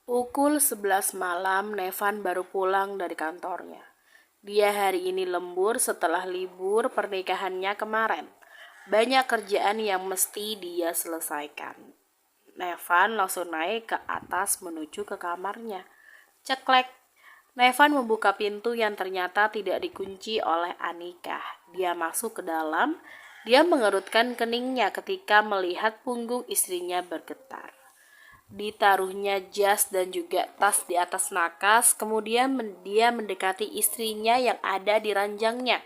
Pukul 11 malam, Nevan baru pulang dari kantornya. Dia hari ini lembur setelah libur pernikahannya kemarin. Banyak kerjaan yang mesti dia selesaikan. Nevan langsung naik ke atas menuju ke kamarnya. Ceklek. Nevan membuka pintu yang ternyata tidak dikunci oleh Anika. Dia masuk ke dalam. Dia mengerutkan keningnya ketika melihat punggung istrinya bergetar. Ditaruhnya jas dan juga tas di atas nakas, kemudian dia mendekati istrinya yang ada di ranjangnya.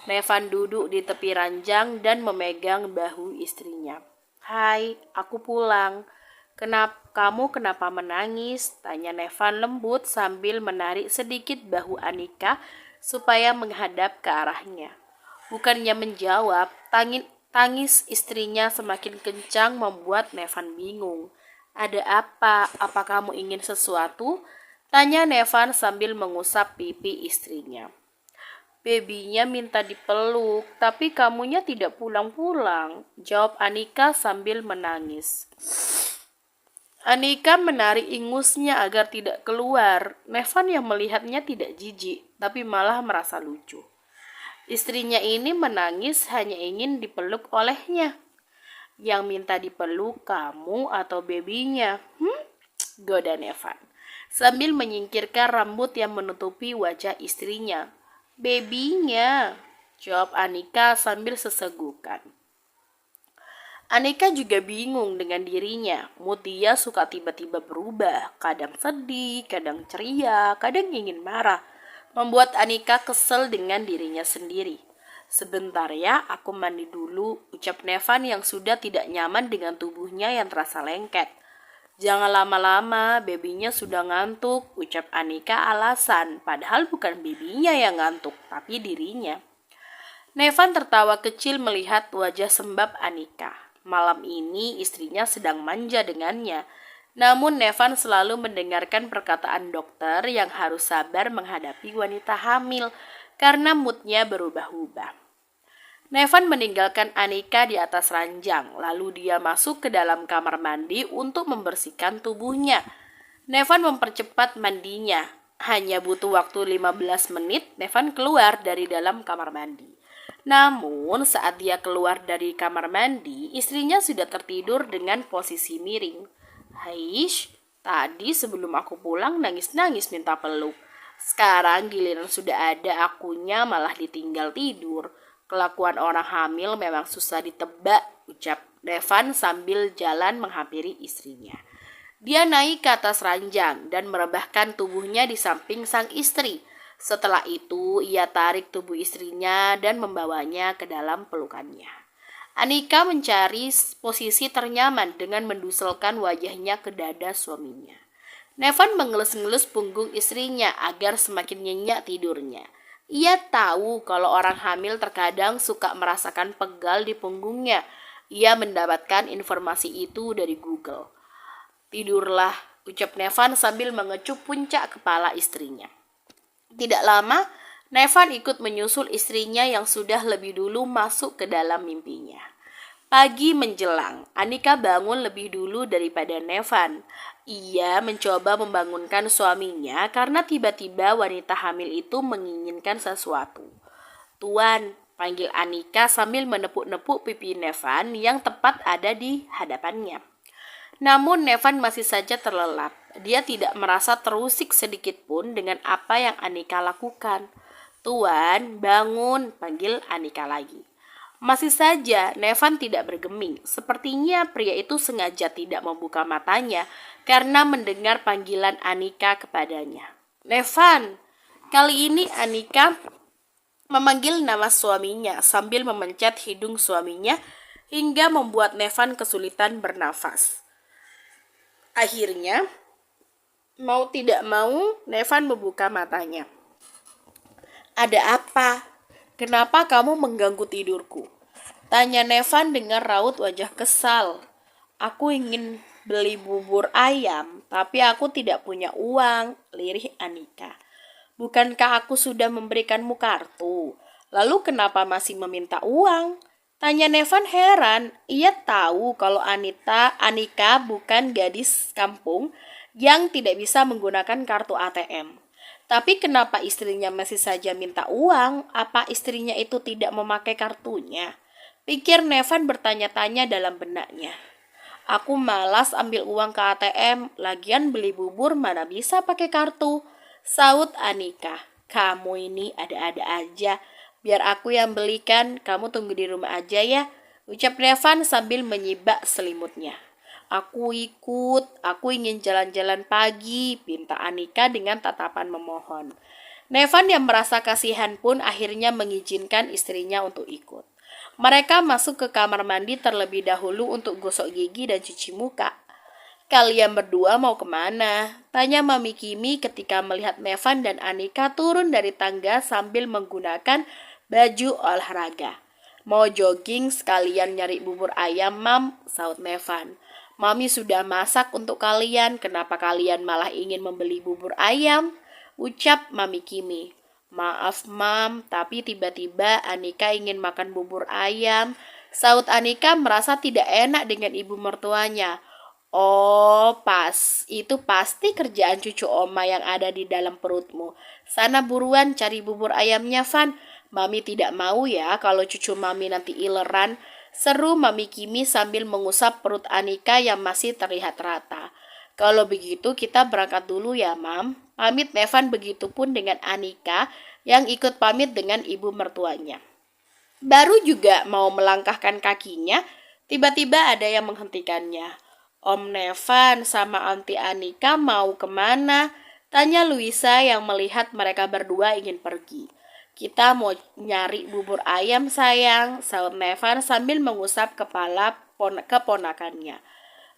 Nevan duduk di tepi ranjang dan memegang bahu istrinya. "Hai, aku pulang. Kenapa menangis?" tanya Nevan lembut sambil menarik sedikit bahu Anika supaya menghadap ke arahnya. Bukannya menjawab, tangis istrinya semakin kencang membuat Nevan bingung. "Ada apa? Apa kamu ingin sesuatu?" tanya Nevan sambil mengusap pipi istrinya. "Bebinya minta dipeluk, tapi kamunya tidak pulang-pulang," jawab Anika sambil menangis. Anika menarik ingusnya agar tidak keluar. Nevan yang melihatnya tidak jijik, tapi malah merasa lucu. Istrinya ini menangis hanya ingin dipeluk olehnya. "Yang minta dipeluk kamu atau bebinya?" Goda Nevan sambil menyingkirkan rambut yang menutupi wajah istrinya. "Bebinya," jawab Anika sambil sesegukan. Anika juga bingung dengan dirinya. Mood dia suka tiba-tiba berubah, kadang sedih, kadang ceria, kadang ingin marah, membuat Anika kesel dengan dirinya sendiri. "Sebentar ya, aku mandi dulu," ucap Nevan yang sudah tidak nyaman dengan tubuhnya yang terasa lengket. "Jangan lama-lama, bebinya sudah ngantuk," ucap Anika alasan, padahal bukan bebinya yang ngantuk, tapi dirinya. Nevan tertawa kecil melihat wajah sembab Anika. Malam ini istrinya sedang manja dengannya. Namun Nevan selalu mendengarkan perkataan dokter yang harus sabar menghadapi wanita hamil karena moodnya berubah-ubah. Nevan meninggalkan Anika di atas ranjang, lalu dia masuk ke dalam kamar mandi untuk membersihkan tubuhnya. Nevan mempercepat mandinya. Hanya butuh waktu 15 menit, Nevan keluar dari dalam kamar mandi. Namun saat dia keluar dari kamar mandi, istrinya sudah tertidur dengan posisi miring. "Haish, tadi sebelum aku pulang nangis-nangis minta peluk. Sekarang giliran sudah ada akunya malah ditinggal tidur. Kelakuan orang hamil memang susah ditebak," ucap Nevan sambil jalan menghampiri istrinya. Dia naik ke atas ranjang dan merebahkan tubuhnya di samping sang istri. Setelah itu, ia tarik tubuh istrinya dan membawanya ke dalam pelukannya. Anika mencari posisi ternyaman dengan menduselkan wajahnya ke dada suaminya. Nevan mengelus-ngelus punggung istrinya agar semakin nyenyak tidurnya. Ia tahu kalau orang hamil terkadang suka merasakan pegal di punggungnya. Ia mendapatkan informasi itu dari Google. "Tidurlah," ucap Nevan sambil mengecup puncak kepala istrinya. Tidak lama, Nevan ikut menyusul istrinya yang sudah lebih dulu masuk ke dalam mimpinya. Pagi menjelang, Anika bangun lebih dulu daripada Nevan. Ia mencoba membangunkan suaminya karena tiba-tiba wanita hamil itu menginginkan sesuatu. "Tuan," panggil Anika sambil menepuk-nepuk pipi Nevan yang tepat ada di hadapannya. Namun Nevan masih saja terlelap. Dia tidak merasa terusik sedikit pun dengan apa yang Anika lakukan. "Tuan, bangun," panggil Anika lagi. Masih saja Nevan tidak bergeming. Sepertinya pria itu sengaja tidak membuka matanya karena mendengar panggilan Anika kepadanya. "Nevan!" Kali ini Anika memanggil nama suaminya sambil memencet hidung suaminya hingga membuat Nevan kesulitan bernafas. Akhirnya, mau tidak mau, Nevan membuka matanya. "Ada apa? Kenapa kamu mengganggu tidurku?" tanya Nevan dengan raut wajah kesal. "Aku ingin beli bubur ayam, tapi aku tidak punya uang," lirih Anika. "Bukankah aku sudah memberikanmu kartu? Lalu kenapa masih meminta uang?" tanya Nevan heran. Ia tahu kalau Anika bukan gadis kampung yang tidak bisa menggunakan kartu ATM. Tapi kenapa istrinya masih saja minta uang? Apa istrinya itu tidak memakai kartunya? Pikir Nevan bertanya-tanya dalam benaknya. Aku malas ambil uang ke ATM, lagian beli bubur mana bisa pakai kartu. Saut Anika, kamu ini ada-ada aja. Biar aku yang belikan, kamu tunggu di rumah aja ya. Ucap Nevan sambil menyibak selimutnya. Aku ikut, aku ingin jalan-jalan pagi, pinta Anika dengan tatapan memohon. Nevan yang merasa kasihan pun akhirnya mengizinkan istrinya untuk ikut. Mereka masuk ke kamar mandi terlebih dahulu untuk gosok gigi dan cuci muka. Kalian berdua mau kemana? Tanya Mami Kimi ketika melihat Nevan dan Anika turun dari tangga sambil menggunakan baju olahraga. Mau jogging sekalian nyari bubur ayam, Mam, saut Nevan. Mami sudah masak untuk kalian, kenapa kalian malah ingin membeli bubur ayam? Ucap Mami Kimi. Maaf Mam, tapi tiba-tiba Anika ingin makan bubur ayam. Saut Anika merasa tidak enak dengan ibu mertuanya. Oh, itu pasti kerjaan cucu oma yang ada di dalam perutmu. Sana buruan cari bubur ayamnya, Van. Mami tidak mau ya kalau cucu Mami nanti ileran. Seru Mami Kimi sambil mengusap perut Anika yang masih terlihat rata. Kalau begitu kita berangkat dulu ya, Mam. Pamit Nevan begitupun dengan Anika yang ikut pamit dengan ibu mertuanya. Baru juga mau melangkahkan kakinya, tiba-tiba ada yang menghentikannya. Om Nevan sama Aunty Anika mau kemana? Tanya Luisa yang melihat mereka berdua ingin pergi. Kita mau nyari bubur ayam sayang, saut Nevan sambil mengusap kepala keponakannya.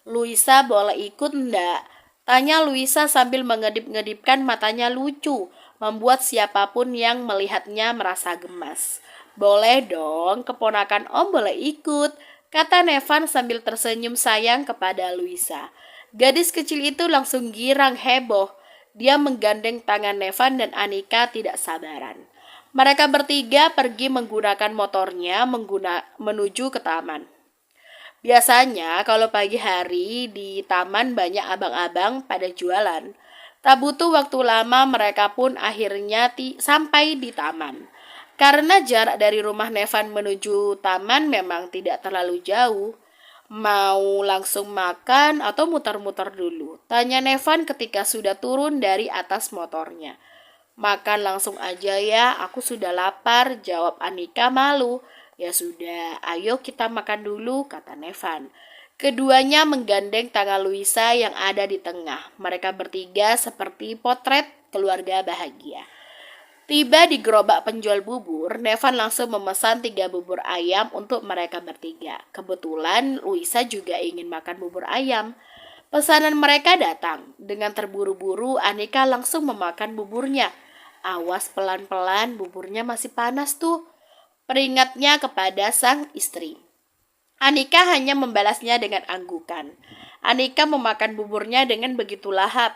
Luisa boleh ikut enggak? Tanya Luisa sambil mengedip-ngedipkan matanya lucu, membuat siapapun yang melihatnya merasa gemas. Boleh dong, keponakan Om boleh ikut, kata Nevan sambil tersenyum sayang kepada Luisa. Gadis kecil itu langsung girang heboh. Dia menggandeng tangan Nevan dan Anika tidak sabaran. Mereka bertiga pergi menggunakan motornya menuju ke taman. Biasanya kalau pagi hari di taman banyak abang-abang pada jualan. Tak butuh waktu lama mereka pun akhirnya sampai di taman. Karena jarak dari rumah Nevan menuju taman memang tidak terlalu jauh. Mau langsung makan atau muter-muter dulu? Tanya Nevan ketika sudah turun dari atas motornya. Makan langsung aja ya, aku sudah lapar, jawab Anika malu. Ya sudah, ayo kita makan dulu, kata Nevan. Keduanya menggandeng tangan Luisa yang ada di tengah. Mereka bertiga seperti potret keluarga bahagia. Tiba di gerobak penjual bubur, Nevan langsung memesan 3 bubur ayam untuk mereka bertiga. Kebetulan Luisa juga ingin makan bubur ayam. Pesanan mereka datang. Dengan terburu-buru, Anika langsung memakan buburnya. Awas pelan-pelan, buburnya masih panas tuh, peringatnya kepada sang istri. Anika hanya membalasnya dengan anggukan. Anika memakan buburnya dengan begitu lahap.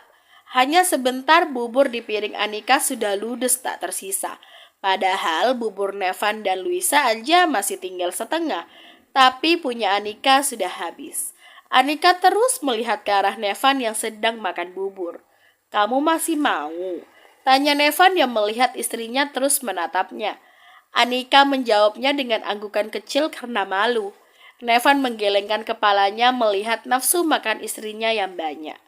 Hanya sebentar bubur di piring Anika sudah ludes tak tersisa. Padahal bubur Nevan dan Luisa aja masih tinggal setengah. Tapi punya Anika sudah habis. Anika terus melihat ke arah Nevan yang sedang makan bubur. Kamu masih mau? Tanya Nevan yang melihat istrinya terus menatapnya. Anika menjawabnya dengan anggukan kecil karena malu. Nevan menggelengkan kepalanya melihat nafsu makan istrinya yang banyak.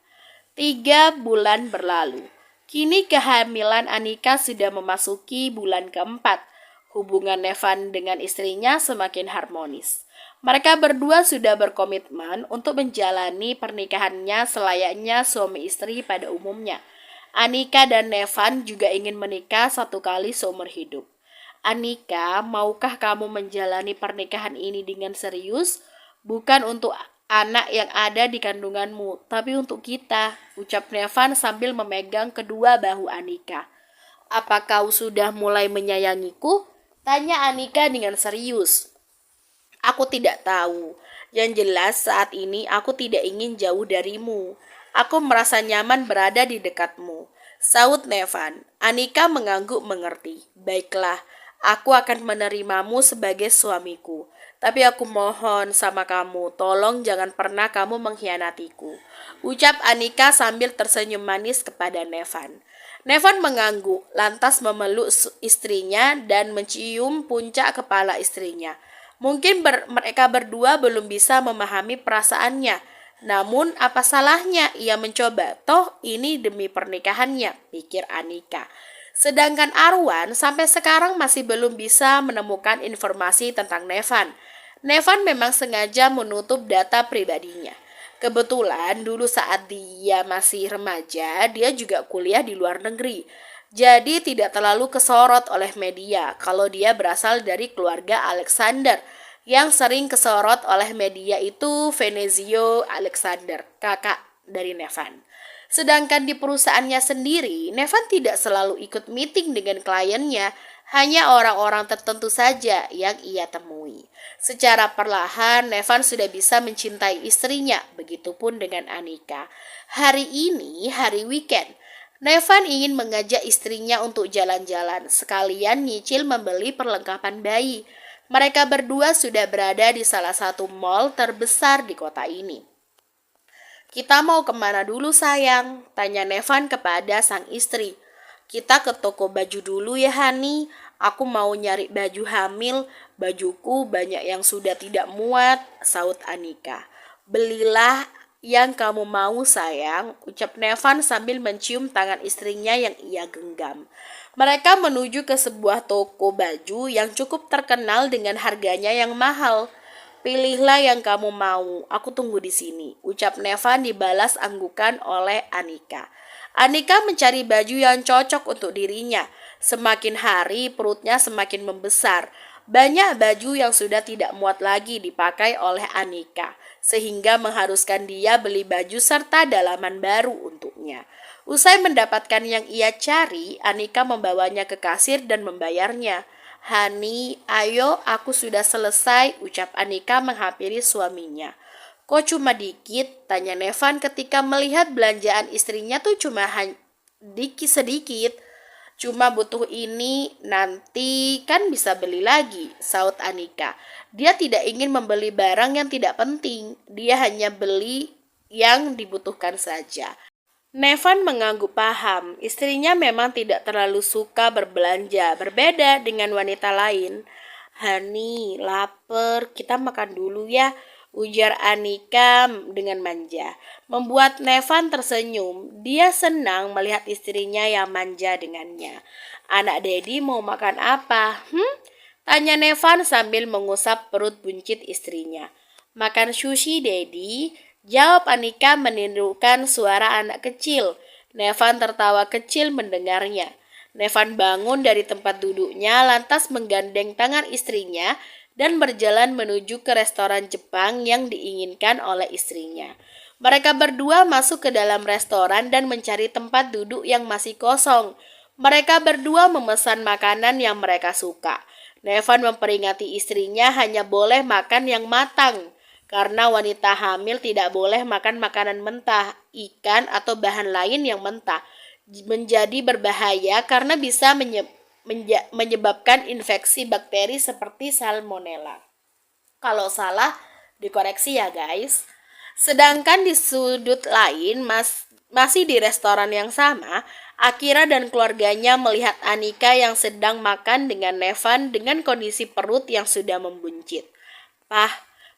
3 bulan berlalu. Kini kehamilan Anika sudah memasuki bulan keempat. Hubungan Nevan dengan istrinya semakin harmonis. Mereka berdua sudah berkomitmen untuk menjalani pernikahannya selayaknya suami istri pada umumnya. Anika dan Nevan juga ingin menikah 1 kali seumur hidup. Anika, maukah kamu menjalani pernikahan ini dengan serius? Bukan untuk anak yang ada di kandunganmu, tapi untuk kita, ucap Nevan sambil memegang kedua bahu Anika. Apa kau sudah mulai menyayangiku? Tanya Anika dengan serius. Aku tidak tahu. Yang jelas saat ini aku tidak ingin jauh darimu. Aku merasa nyaman berada di dekatmu. Saut Nevan. Anika mengangguk mengerti. Baiklah. Aku akan menerimamu sebagai suamiku. Tapi aku mohon sama kamu, tolong jangan pernah kamu mengkhianatiku. ucap Anika sambil tersenyum manis kepada Nevan. Nevan mengangguk, lantas memeluk istrinya dan mencium puncak kepala istrinya. Mungkin mereka berdua belum bisa memahami perasaannya. Namun apa salahnya ia mencoba? Toh ini demi pernikahannya, pikir Anika. Sedangkan Arwan sampai sekarang masih belum bisa menemukan informasi tentang Nevan. Nevan memang sengaja menutup data pribadinya. Kebetulan dulu saat dia masih remaja, dia juga kuliah di luar negeri. Jadi tidak terlalu kesorot oleh media kalau dia berasal dari keluarga Alexander. Yang sering kesorot oleh media itu Venezio Alexander, kakak dari Nevan. Sedangkan di perusahaannya sendiri, Nevan tidak selalu ikut meeting dengan kliennya, hanya orang-orang tertentu saja yang ia temui. Secara perlahan, Nevan sudah bisa mencintai istrinya, begitupun dengan Anika. Hari ini, hari weekend, Nevan ingin mengajak istrinya untuk jalan-jalan, sekalian nyicil membeli perlengkapan bayi. Mereka berdua sudah berada di salah satu mall terbesar di kota ini. "Kita mau kemana dulu sayang?" tanya Nevan kepada sang istri. "Kita ke toko baju dulu ya Hani. Aku mau nyari baju hamil. Bajuku banyak yang sudah tidak muat," saut Anika. "Belilah yang kamu mau sayang," ucap Nevan sambil mencium tangan istrinya yang ia genggam. Mereka menuju ke sebuah toko baju yang cukup terkenal dengan harganya yang mahal. "Pilihlah yang kamu mau, aku tunggu di sini," ucap Nevan dibalas anggukan oleh Anika. Anika mencari baju yang cocok untuk dirinya. Semakin hari perutnya semakin membesar. Banyak baju yang sudah tidak muat lagi dipakai oleh Anika, sehingga mengharuskan dia beli baju serta dalaman baru untuknya. Usai mendapatkan yang ia cari, Anika membawanya ke kasir dan membayarnya. "Hani, ayo aku sudah selesai," ucap Anika menghampiri suaminya. "Kok cuma dikit?" tanya Nevan ketika melihat belanjaan istrinya tuh cuma sedikit. "Cuma butuh ini, nanti kan bisa beli lagi," saut Anika. Dia tidak ingin membeli barang yang tidak penting, dia hanya beli yang dibutuhkan saja. Nevan mengangguk paham, istrinya memang tidak terlalu suka berbelanja, berbeda dengan wanita lain. "Hani, lapar, kita makan dulu ya," ujar Anika dengan manja. Membuat Nevan tersenyum, dia senang melihat istrinya yang manja dengannya. "Anak Dedi mau makan apa? Tanya Nevan sambil mengusap perut buncit istrinya. "Makan sushi, Dedi," jawab Anika menirukan suara anak kecil. Nevan tertawa kecil mendengarnya. Nevan bangun dari tempat duduknya lantas menggandeng tangan istrinya dan berjalan menuju ke restoran Jepang yang diinginkan oleh istrinya. Mereka berdua masuk ke dalam restoran dan mencari tempat duduk yang masih kosong. Mereka berdua memesan makanan yang mereka suka. Nevan memperingati istrinya hanya boleh makan yang matang. Karena wanita hamil tidak boleh makan makanan mentah, ikan atau bahan lain yang mentah. Menjadi berbahaya karena bisa menyebabkan infeksi bakteri seperti salmonella. Kalau salah, dikoreksi ya guys. Sedangkan di sudut lain, masih di restoran yang sama, Akira dan keluarganya melihat Anika yang sedang makan dengan Nevan dengan kondisi perut yang sudah membuncit. "Pah,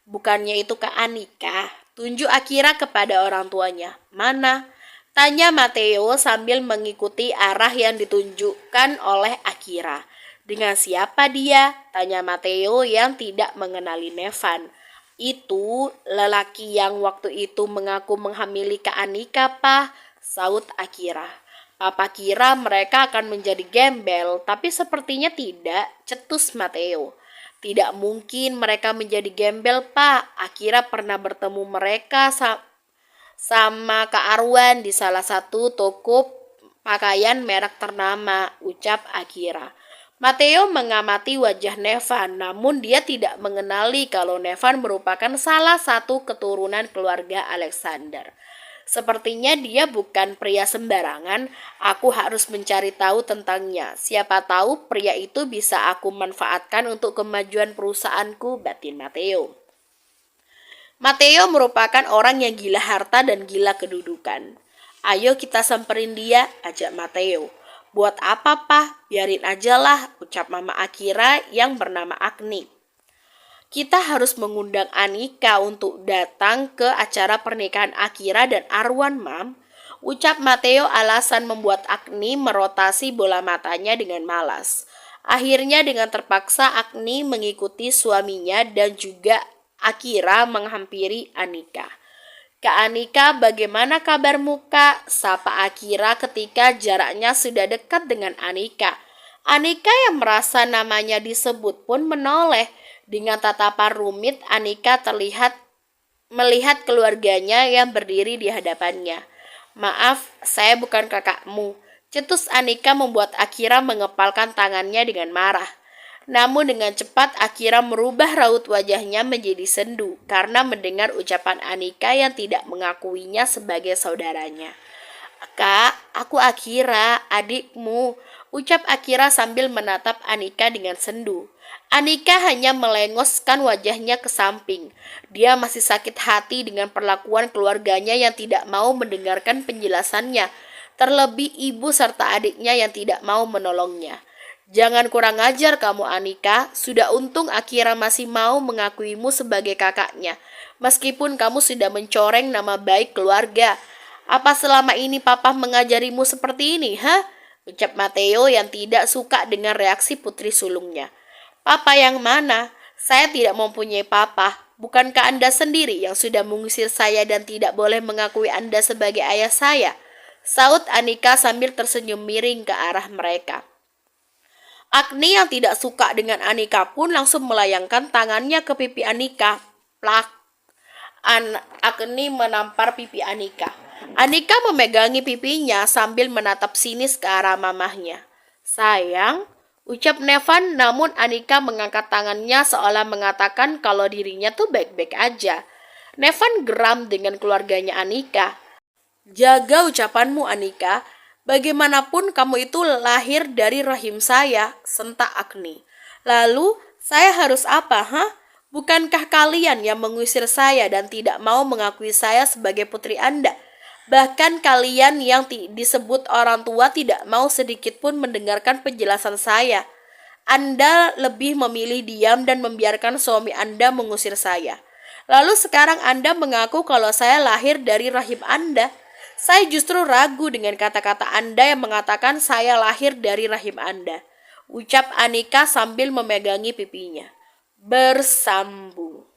bukannya itu ke Anika?" tunjuk Akira kepada orang tuanya. "Mana?" tanya Matteo sambil mengikuti arah yang ditunjukkan oleh Akira. "Dengan siapa dia?" tanya Matteo yang tidak mengenali Nevan. "Itu lelaki yang waktu itu mengaku menghamili Kak Anika, Pak," saut Akira. "Papa kira mereka akan menjadi gembel, tapi sepertinya tidak," cetus Matteo. "Tidak mungkin mereka menjadi gembel, Pak. Akira pernah bertemu mereka sama Kak Arwan di salah satu toko pakaian merek ternama," ucap Akira. Matteo mengamati wajah Nevan, namun dia tidak mengenali kalau Nevan merupakan salah satu keturunan keluarga Alexander. "Sepertinya dia bukan pria sembarangan, aku harus mencari tahu tentangnya. Siapa tahu pria itu bisa aku manfaatkan untuk kemajuan perusahaanku," batin Matteo. Mateo merupakan orang yang gila harta dan gila kedudukan. Ayo kita samperin dia, ajak Mateo. Buat apa, Pak? Biarin aja lah, ucap Mama Akira yang bernama Agni. Kita harus mengundang Anika untuk datang ke acara pernikahan Akira dan Arwan, Mam. Ucap Mateo alasan membuat Agni merotasi bola matanya dengan malas. Akhirnya dengan terpaksa Agni mengikuti suaminya dan juga Akira menghampiri Anika. Kak Anika, bagaimana kabarmu, Kak? Sapa Akira ketika jaraknya sudah dekat dengan Anika. Anika yang merasa namanya disebut pun menoleh. Dengan tatapan rumit, Anika melihat keluarganya yang berdiri di hadapannya. Maaf, saya bukan kakakmu. Cetus Anika membuat Akira mengepalkan tangannya dengan marah. Namun dengan cepat Akira merubah raut wajahnya menjadi sendu karena mendengar ucapan Anika yang tidak mengakuinya sebagai saudaranya. Kak, aku Akira, adikmu, ucap Akira sambil menatap Anika dengan sendu. Anika hanya melengoskan wajahnya ke samping. Dia masih sakit hati dengan perlakuan keluarganya yang tidak mau mendengarkan penjelasannya, terlebih ibu serta adiknya yang tidak mau menolongnya. Jangan kurang ajar kamu Anika, sudah untung Akira masih mau mengakuimu sebagai kakaknya, meskipun kamu sudah mencoreng nama baik keluarga. Apa selama ini papa mengajarimu seperti ini, ha? Ucap Mateo yang tidak suka dengan reaksi putri sulungnya. Papa yang mana? Saya tidak mempunyai papa. Bukankah Anda sendiri yang sudah mengusir saya dan tidak boleh mengakui Anda sebagai ayah saya? Saut Anika sambil tersenyum miring ke arah mereka. Agni yang tidak suka dengan Anika pun langsung melayangkan tangannya ke pipi Anika. Plak. Agni menampar pipi Anika. Anika memegangi pipinya sambil menatap sinis ke arah mamahnya. Sayang, ucap Nevan, namun Anika mengangkat tangannya seolah mengatakan kalau dirinya tuh baik-baik aja. Nevan geram dengan keluarganya Anika. Jaga ucapanmu Anika, bagaimanapun kamu itu lahir dari rahim saya, sentak Agni. Lalu, saya harus apa, ha? Bukankah kalian yang mengusir saya dan tidak mau mengakui saya sebagai putri Anda? Bahkan kalian yang disebut orang tua tidak mau sedikit pun mendengarkan penjelasan saya. Anda lebih memilih diam dan membiarkan suami Anda mengusir saya. Lalu sekarang Anda mengaku kalau saya lahir dari rahim Anda. Saya justru ragu dengan kata-kata Anda yang mengatakan saya lahir dari rahim Anda. Ucap Anika sambil memegangi pipinya. Bersambung.